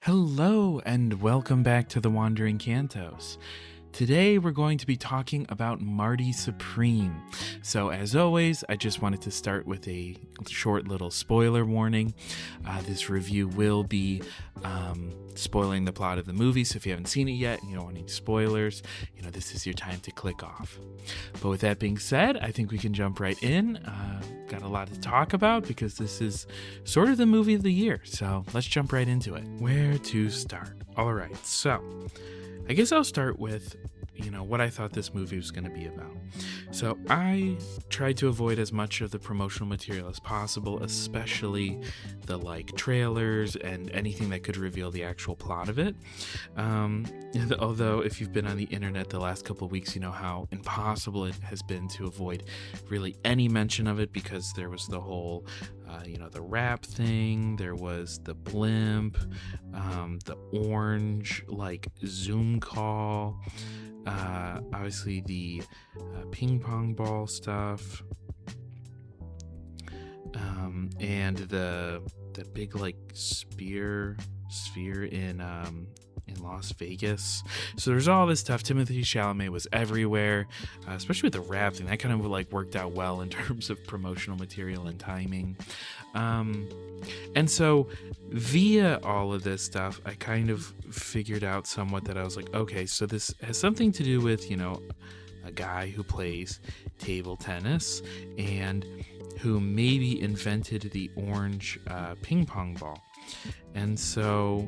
Hello and welcome back to the Wandering Cantos. Today we're going to be talking about Marty Supreme. So as always, I just wanted to start with a short little spoiler warning. This review will be spoiling the plot of the movie, so if you haven't seen it yet and you don't want any spoilers, this is your time to click off. But with that being said, I think we can jump right in. Got a lot to talk about because this is sort of the movie of the year, so let's jump right into it. Where to start? All right, so I guess I'll start with, what I thought this movie was going to be about. So I tried to avoid as much of the promotional material as possible, especially the trailers and anything that could reveal the actual plot of it. Although if you've been on the internet the last couple of weeks, you know how impossible it has been to avoid really any mention of it, because there was the whole the rap thing, there was the blimp, the orange Zoom call, obviously the ping pong ball stuff, and the big sphere in Las Vegas. So there's all this stuff. Timothy Chalamet was everywhere, especially with the rap thing. That kind of worked out well in terms of promotional material and timing. And so via all of this stuff, I kind of figured out somewhat that I was like, okay, so this has something to do with, a guy who plays table tennis and who maybe invented the orange ping pong ball. And so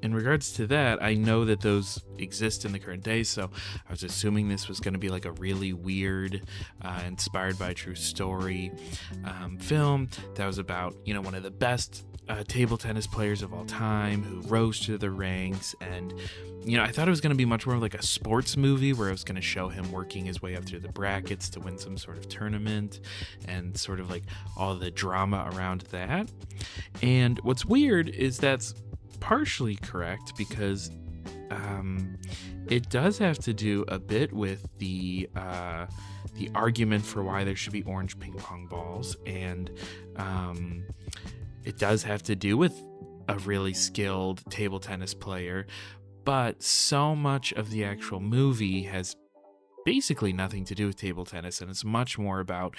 in regards to that, I know that those exist in the current day, so I was assuming this was going to be a really weird, inspired by a true story film that was about, one of the best table tennis players of all time who rose to the ranks. And, I thought it was going to be much more like a sports movie where I was going to show him working his way up through the brackets to win some sort of tournament and sort of all the drama around that. And what's weird is that's partially correct, because it does have to do a bit with the argument for why there should be orange ping pong balls, and it does have to do with a really skilled table tennis player, but so much of the actual movie has basically nothing to do with table tennis, and it's much more about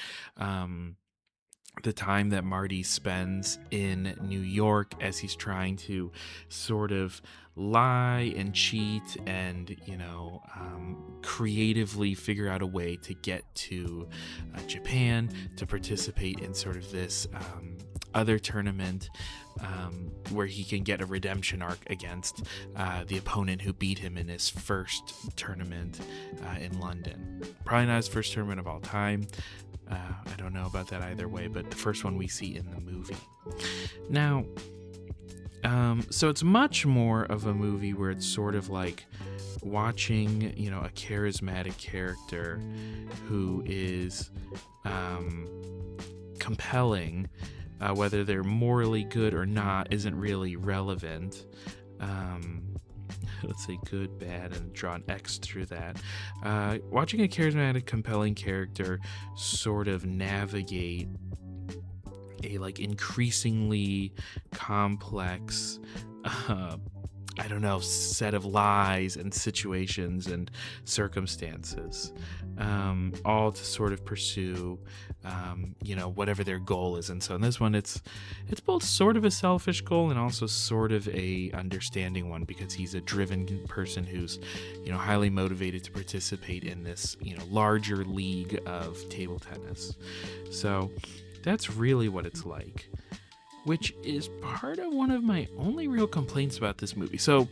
the time that Marty spends in New York as he's trying to sort of lie and cheat and, creatively figure out a way to get to Japan to participate in sort of this other tournament where he can get a redemption arc against the opponent who beat him in his first tournament in London. Probably not his first tournament of all time. I don't know about that either way, but the first one we see in the movie. Now, so it's much more of a movie where it's sort of like watching, a charismatic character who is compelling. Whether they're morally good or not isn't really relevant. Let's say good, bad, and draw an X through that. Watching a charismatic, compelling character sort of navigate a increasingly complex set of lies and situations and circumstances, all to sort of pursue whatever their goal is. And so in this one, it's both sort of a selfish goal and also sort of a understanding one, because he's a driven person who's highly motivated to participate in this larger league of table tennis. So that's really what it's like, which is part of one of my only real complaints about this movie. So,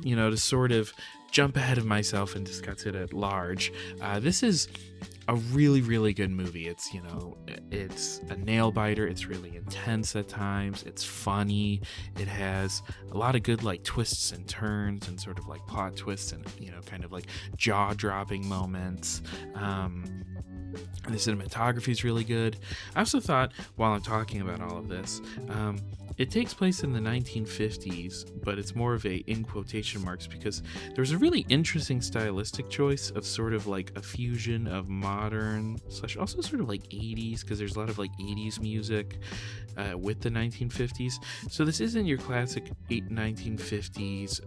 to sort of jump ahead of myself and discuss it at large, this is a really, really good movie. It's, it's a nail biter. It's really intense at times. It's funny. It has a lot of good twists and turns and sort of plot twists and, kind of jaw-dropping moments. The cinematography is really good. I also thought, while I'm talking about all of this, it takes place in the 1950s, but it's more of a in quotation marks because there's a really interesting stylistic choice of sort of like a fusion of modern slash also sort of like 80s, because there's a lot of like 80s music with the 1950s. So this isn't your classic 1950s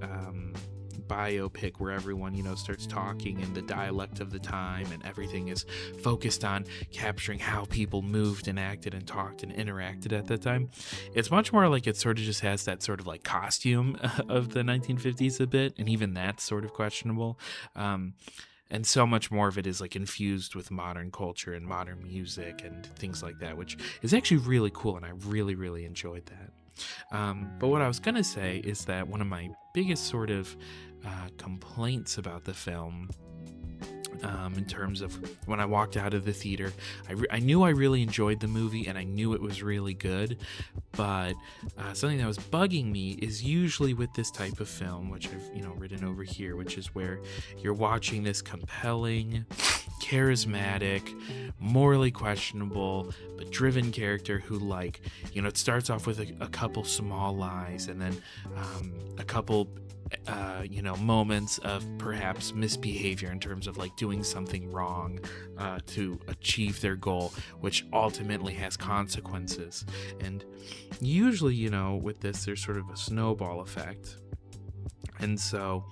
biopic where everyone, starts talking in the dialect of the time and everything is focused on capturing how people moved and acted and talked and interacted at that time. It's much more like it sort of just has that sort of like costume of the 1950s a bit, and even that's sort of questionable. And so much more of it is like infused with modern culture and modern music and things like that, which is actually really cool, and I really, really enjoyed that. But what I was gonna say is that one of my biggest sort of complaints about the film, in terms of when I walked out of the theater, I knew I really enjoyed the movie and I knew it was really good, but something that was bugging me is usually with this type of film, which I've written over here, which is where you're watching this compelling, charismatic, morally questionable but driven character who it starts off with a couple small lies and then a couple moments of perhaps misbehavior in terms of like doing something wrong to achieve their goal, which ultimately has consequences. And usually, with this, there's sort of a snowball effect. And so,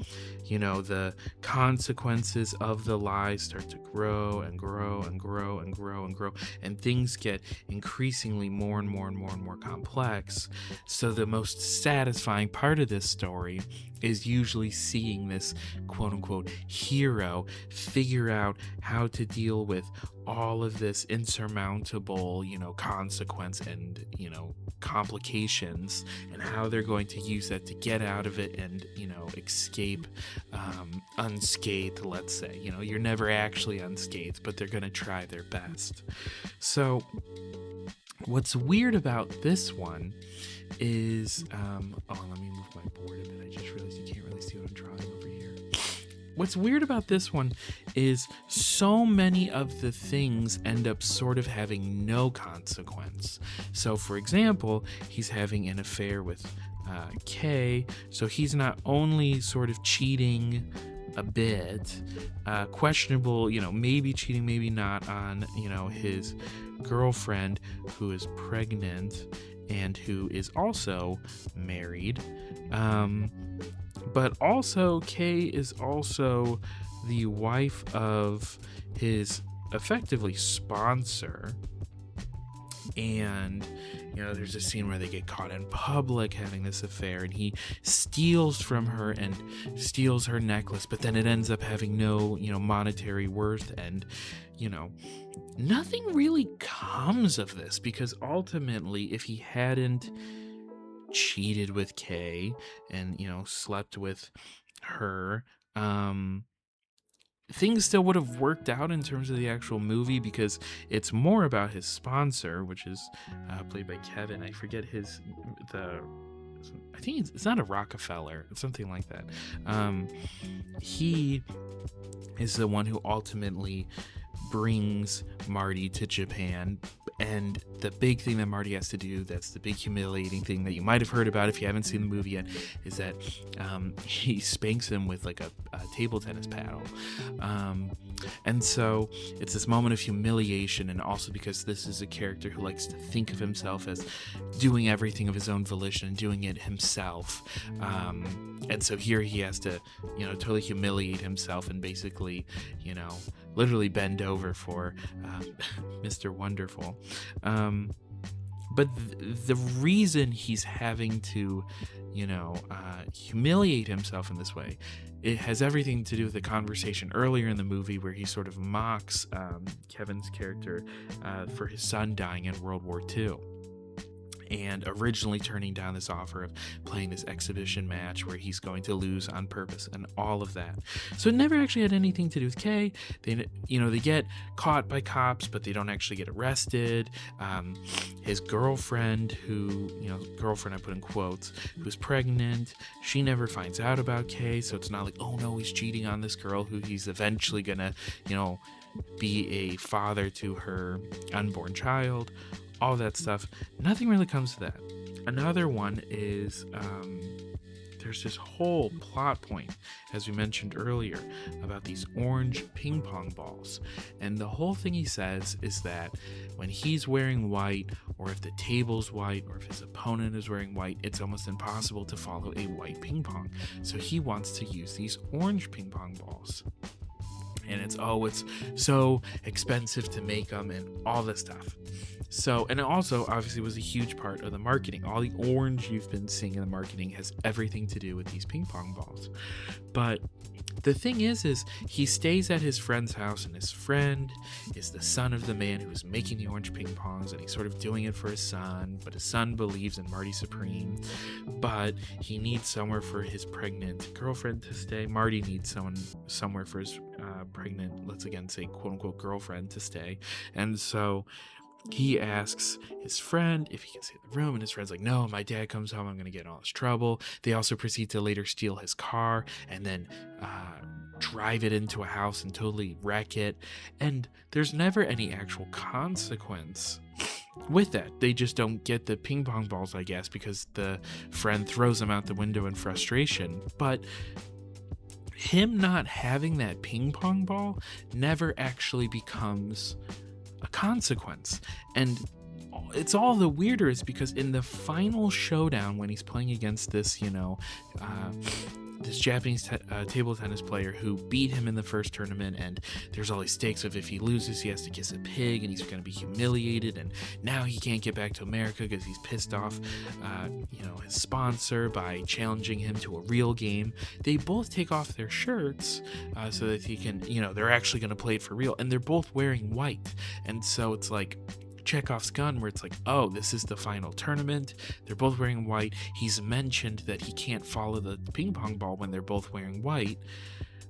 the consequences of the lies start to grow and grow and grow and grow and grow, and things get increasingly more and more and more and more complex. So the most satisfying part of this story is usually seeing this quote-unquote hero figure out how to deal with all of this insurmountable, consequence and, complications, and how they're going to use that to get out of it and, escape unscathed, let's say. You're never actually unscathed, but they're going to try their best. So what's weird about this one is, let me move my board a bit. I just realized you can't really see what I'm drawing over here. What's weird about this one is so many of the things end up sort of having no consequence. So, for example, he's having an affair with Kay, so he's not only sort of cheating a bit, questionable, maybe cheating, maybe not, on, his girlfriend who is pregnant and who is also married. But also, Kay is also the wife of his effectively sponsor. And, there's a scene where they get caught in public having this affair, and he steals from her and steals her necklace, but then it ends up having no, monetary worth. And, nothing really comes of this, because ultimately, if he hadn't cheated with Kay and slept with her, things still would have worked out in terms of the actual movie, because it's more about his sponsor, which is played by Kevin. I forget I think it's not a Rockefeller, it's something like that. He is the one who ultimately brings Marty to Japan. And the big thing that Marty has to do, that's the big humiliating thing that you might have heard about if you haven't seen the movie yet, is that he spanks him with like a table tennis paddle. And so it's this moment of humiliation, and also because this is a character who likes to think of himself as doing everything of his own volition and doing it himself. And so here he has to, totally humiliate himself and basically, literally bend over for Mr. Wonderful. But the reason he's having to, humiliate himself in this way, it has everything to do with the conversation earlier in the movie where he sort of mocks Kevin's character for his son dying in World War II. And originally turning down this offer of playing this exhibition match where he's going to lose on purpose and all of that. So it never actually had anything to do with Kay. They get caught by cops, but they don't actually get arrested. His girlfriend, girlfriend I put in quotes, who's pregnant, she never finds out about Kay. So it's not like, oh no, he's cheating on this girl who he's eventually gonna, be a father to her unborn child, all that stuff. Nothing really comes to that. Another one is there's this whole plot point, as we mentioned earlier, about these orange ping pong balls. And the whole thing he says is that when he's wearing white, or if the table's white, or if his opponent is wearing white, it's almost impossible to follow a white ping pong. So he wants to use these orange ping pong balls. And it's so expensive to make them and all this stuff. So, and it also obviously was a huge part of the marketing. All the orange you've been seeing in the marketing has everything to do with these ping pong balls. But the thing is he stays at his friend's house, and his friend is the son of the man who's making the orange ping pongs, and he's sort of doing it for his son, but his son believes in Marty Supreme, but he needs somewhere for his pregnant girlfriend to stay. Marty needs somewhere for his pregnant, let's again say quote-unquote girlfriend to stay. And so he asks his friend if he can stay in the room, and his friend's like, no, my dad comes home, I'm going to get in all this trouble. They also proceed to later steal his car and then drive it into a house and totally wreck it. And there's never any actual consequence with that. They just don't get the ping pong balls, I guess, because the friend throws them out the window in frustration. But him not having that ping pong ball never actually becomes a consequence. And it's all the weirder is because in the final showdown, when he's playing against this, this Japanese table tennis player who beat him in the first tournament, and there's all these stakes of if he loses, he has to kiss a pig, and he's going to be humiliated, and now he can't get back to America because he's pissed off, his sponsor by challenging him to a real game. They both take off their shirts so that he can, they're actually going to play it for real, and they're both wearing white, and so it's like Chekhov's gun, where it's like, oh, this is the final tournament. They're both wearing white. He's mentioned that he can't follow the ping pong ball when they're both wearing white,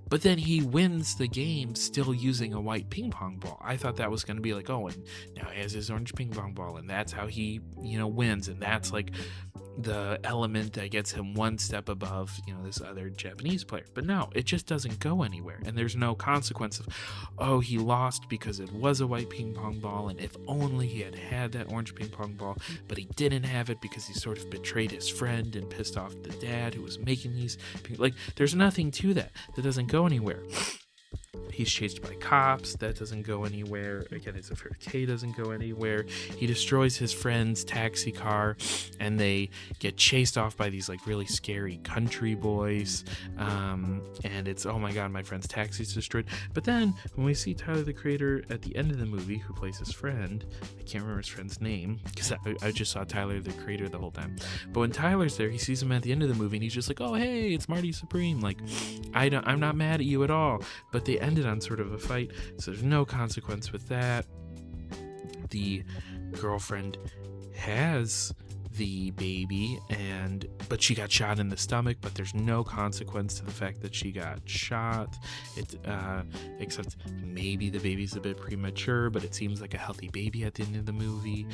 but then he wins the game still using a white ping pong ball. I thought that was going to be like, oh, and now he has his orange ping pong ball, and that's how he, wins, and that's like the element that gets him one step above, this other Japanese player. But no, it just doesn't go anywhere, and there's no consequence of, oh, he lost because it was a white ping pong ball, and if only he had that orange ping pong ball, but he didn't have it because he sort of betrayed his friend and pissed off the dad who was making these, there's nothing to that doesn't go anywhere. He's chased by cops. That doesn't go anywhere. Again, his affair with Kay doesn't go anywhere. He destroys his friend's taxi car, and they get chased off by these really scary country boys. And it's, oh my god, my friend's taxi's destroyed. But then when we see Tyler the Creator at the end of the movie, who plays his friend, I can't remember his friend's name because I just saw Tyler the Creator the whole time. But when Tyler's there, he sees him at the end of the movie, and he's just like, oh hey, it's Marty Supreme. I'm not mad at you at all. But they ended on sort of a fight, so there's no consequence with that. The girlfriend has the baby, but she got shot in the stomach, but there's no consequence to the fact that she got shot. Except maybe the baby's a bit premature, but it seems like a healthy baby at the end of the movie.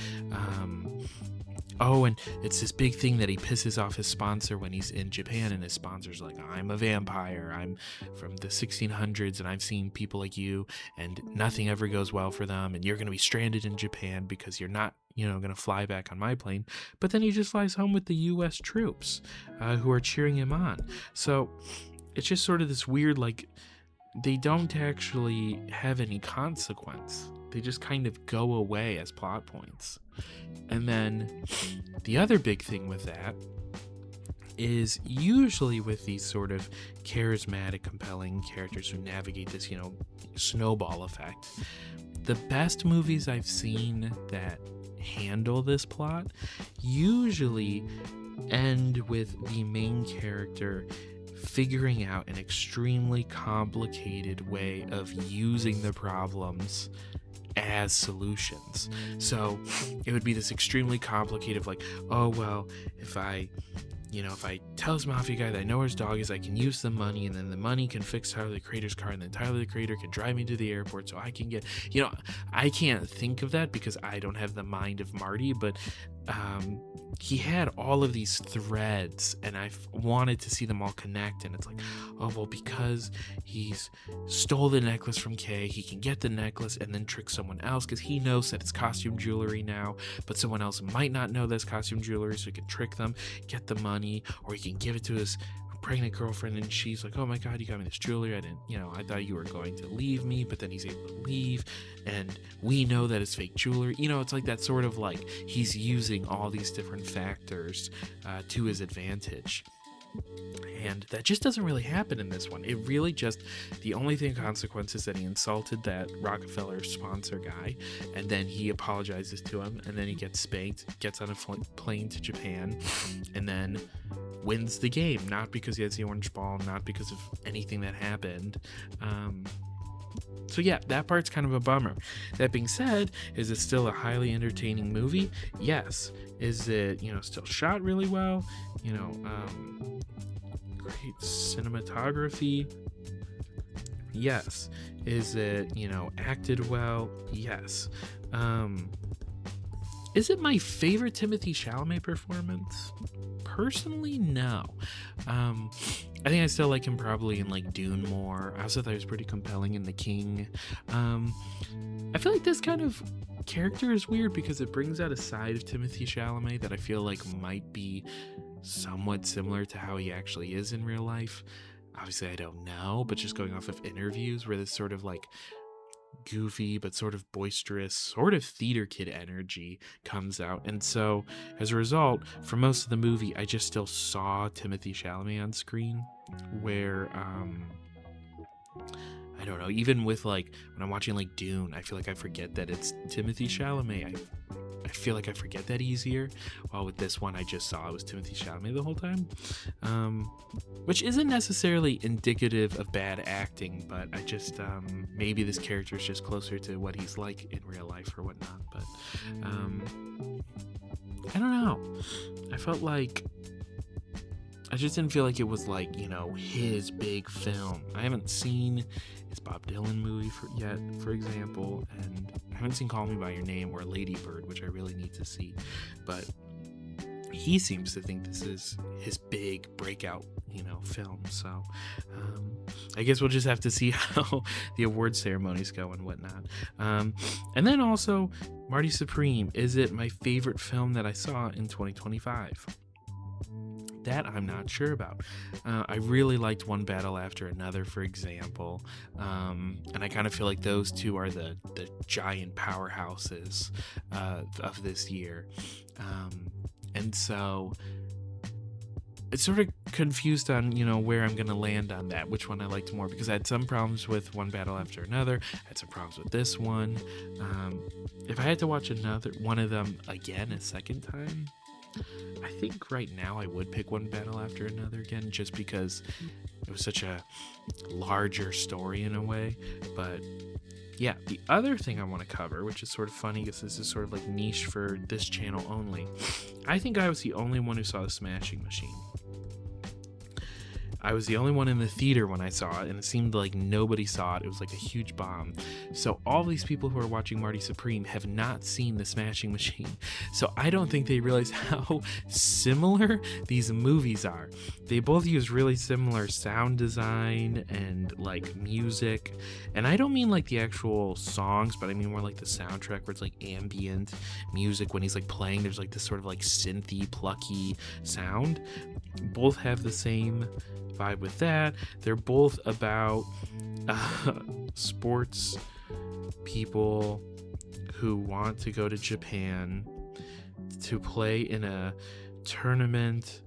Oh, and it's this big thing that he pisses off his sponsor when he's in Japan, and his sponsor's like, I'm a vampire, I'm from the 1600s, and I've seen people like you, and nothing ever goes well for them, and you're going to be stranded in Japan because you're not, going to fly back on my plane. But then he just flies home with the U.S. troops who are cheering him on. So it's just sort of this weird, they don't actually have any consequence. They just kind of go away as plot points. And then the other big thing with that is usually with these sort of charismatic, compelling characters who navigate this, snowball effect, the best movies I've seen that handle this plot usually end with the main character figuring out an extremely complicated way of using the problems as solutions. So it would be this extremely complicated, oh well, if I tell this mafia guy that I know where his dog is, I can use the money, and then the money can fix Tyler the Creator's car, and then Tyler the Creator can drive me to the airport so I can get, I can't think of that because I don't have the mind of Marty, but he had all of these threads, and I wanted to see them all connect. And it's like, oh, well, because he's stole the necklace from Kay, he can get the necklace and then trick someone else, because he knows that it's costume jewelry now, but someone else might not know that's costume jewelry, so he can trick them, get the money, or he can give it to his pregnant girlfriend, and she's like, oh my god, you got me this jewelry, I thought you were going to leave me, but then he's able to leave, and we know that it's fake jewelry. It's like that sort of like he's using all these different factors to his advantage, and that just doesn't really happen in this one. It really just, the only thing of consequence is that he insulted that Rockefeller sponsor guy, and then he apologizes to him, and then he gets spanked, gets on a plane to Japan, and then wins the game, not because he has the orange ball, not because of anything that happened. So yeah, that part's kind of a bummer. That being said, is it still a highly entertaining movie? Yes. Is it, still shot really well? Great cinematography? Yes. Is it, acted well? Yes. Is it my favorite Timothée Chalamet performance? Personally, no. I think I still like him probably in like Dune more. I also thought he was pretty compelling in The King. I feel like this kind of character is weird because it brings out a side of Timothée Chalamet that I feel like might be somewhat similar to how he actually is in real life. Obviously, I don't know, but just going off of interviews where this sort of like goofy but sort of boisterous, sort of theater kid energy comes out. And so as a result, for most of the movie, I just still saw Timothée Chalamet on screen, where I don't know, even with like when I'm watching like Dune, I feel like I forget that it's Timothée Chalamet. I feel like I forget that easier. While with this one, I just saw it was Timothée Chalamet the whole time, which isn't necessarily indicative of bad acting, but I just maybe this character is just closer to what he's like in real life or whatnot. But I don't know. I felt like I just didn't feel like it was like, his big film. I haven't seen his Bob Dylan movie yet, for example, and I haven't seen Call Me By Your Name or Lady Bird, which I really need to see. But he seems to think this is his big breakout, film. So I guess we'll just have to see how the award ceremonies go and whatnot. And then also, Marty Supreme. Is it my favorite film that I saw in 2025? That I'm not sure about. I really liked One Battle After Another, for example, and I kind of feel like those two are the giant powerhouses of this year, and so it's sort of confused on where I'm gonna land on that, which one I liked more, because I had some problems with One Battle After Another, I had some problems with this one. If I had to watch another one of them again a second time, I think right now I would pick One Battle After Another again, just because it was such a larger story in a way. But yeah, the other thing I want to cover, which is sort of funny because this is sort of like niche for this channel only, I think I was the only one who saw The Smashing Machine. I was the only one in the theater when I saw it, and it seemed like nobody saw it. It was like a huge bomb. So all these people who are watching Marty Supreme have not seen The Smashing Machine. So I don't think they realize how similar these movies are. They both use really similar sound design and like music. And I don't mean like the actual songs, but I mean more like the soundtrack, where it's like ambient music. When he's like playing, there's like this sort of like synthy, plucky sound. Both have the same vibe with that. They're both about sports people who want to go to Japan to play in a tournament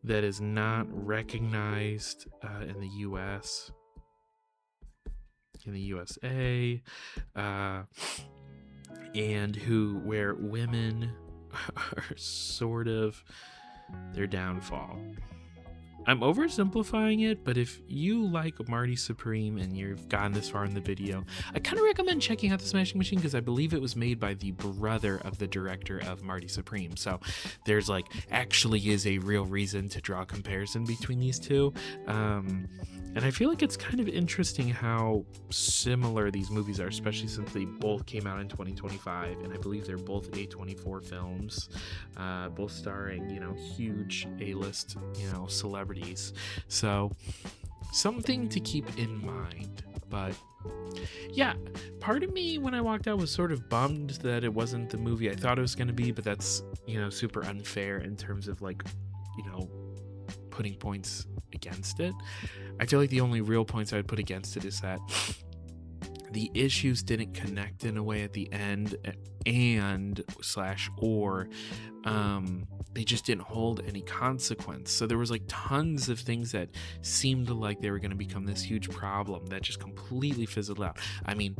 that is not recognized in the US, in the USA, and where women are sort of their downfall. I'm oversimplifying it, but if you like Marty Supreme and you've gotten this far in the video, I kind of recommend checking out The Smashing Machine, because I believe it was made by the brother of the director of Marty Supreme. So there's like actually is a real reason to draw a comparison between these two. And I feel like it's kind of interesting how similar these movies are, especially since they both came out in 2025, and I believe they're both A24 films, both starring, huge A-list, celebrities. So something to keep in mind. But yeah, part of me when I walked out was sort of bummed that it wasn't the movie I thought it was going to be, but that's, super unfair in terms of putting points against it. I feel like the only real points I would put against it is that the issues didn't connect in a way at the end, and or they just didn't hold any consequence. So there was tons of things that seemed like they were going to become this huge problem that just completely fizzled out. I mean,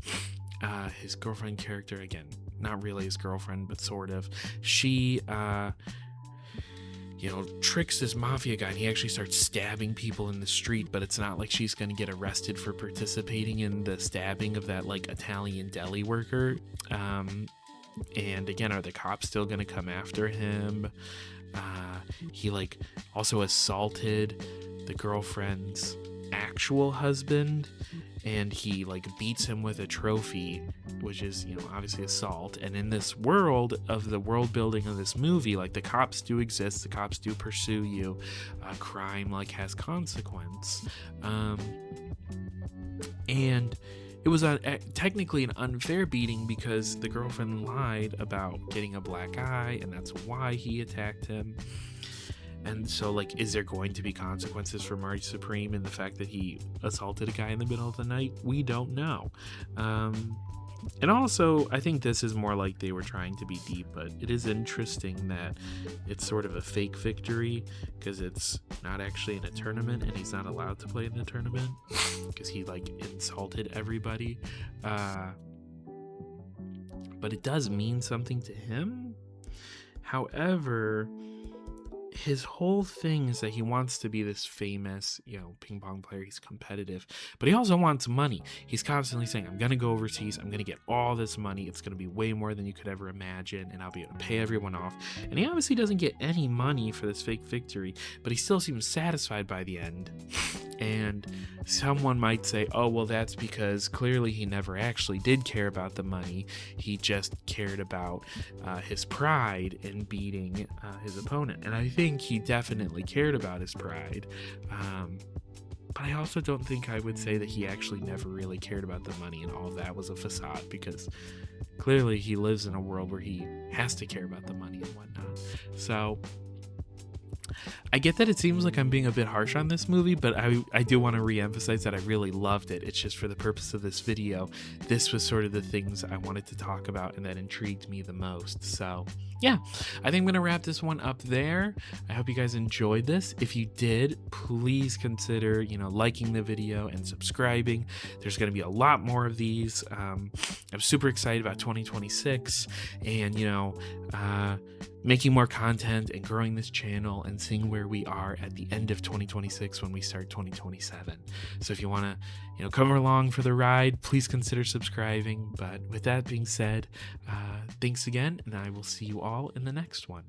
his girlfriend character, again, not really his girlfriend, but sort of, she tricks this mafia guy, and he actually starts stabbing people in the street, but it's not like she's going to get arrested for participating in the stabbing of that Italian deli worker. And again, are the cops still going to come after him? He also assaulted the girlfriend's actual husband, and he beats him with a trophy, which is obviously assault. And in this world of the world building of this movie, the cops do exist, the cops do pursue you, crime has consequence, and it was technically an unfair beating because the girlfriend lied about getting a black eye, and that's why he attacked him. And so, is there going to be consequences for Marty Supreme in the fact that he assaulted a guy in the middle of the night? We don't know. And also, I think this is more like they were trying to be deep, but it is interesting that it's sort of a fake victory because it's not actually in a tournament, and he's not allowed to play in the tournament because he insulted everybody. But it does mean something to him. However, his whole thing is that he wants to be this famous, ping pong player. He's competitive, but he also wants money. He's constantly saying, I'm going to go overseas. I'm going to get all this money. It's going to be way more than you could ever imagine, and I'll be able to pay everyone off. And he obviously doesn't get any money for this fake victory, but he still seems satisfied by the end. And someone might say, oh, well, that's because clearly he never actually did care about the money. He just cared about his pride in beating his opponent. And I think he definitely cared about his pride. But I also don't think I would say that he actually never really cared about the money, and all of that was a facade, because clearly he lives in a world where he has to care about the money and whatnot. So I get that it seems like I'm being a bit harsh on this movie, but I do want to re-emphasize that I really loved it. It's just for the purpose of this video, this was sort of the things I wanted to talk about and that intrigued me the most. So yeah, I think I'm going to wrap this one up there. I hope you guys enjoyed this. If you did, please consider, liking the video and subscribing. There's going to be a lot more of these. I'm super excited about 2026 and, making more content and growing this channel and seeing where we are at the end of 2026 when we start 2027. So if you want to, come along for the ride, please consider subscribing. But with that being said, thanks again, and I will see you all in the next one.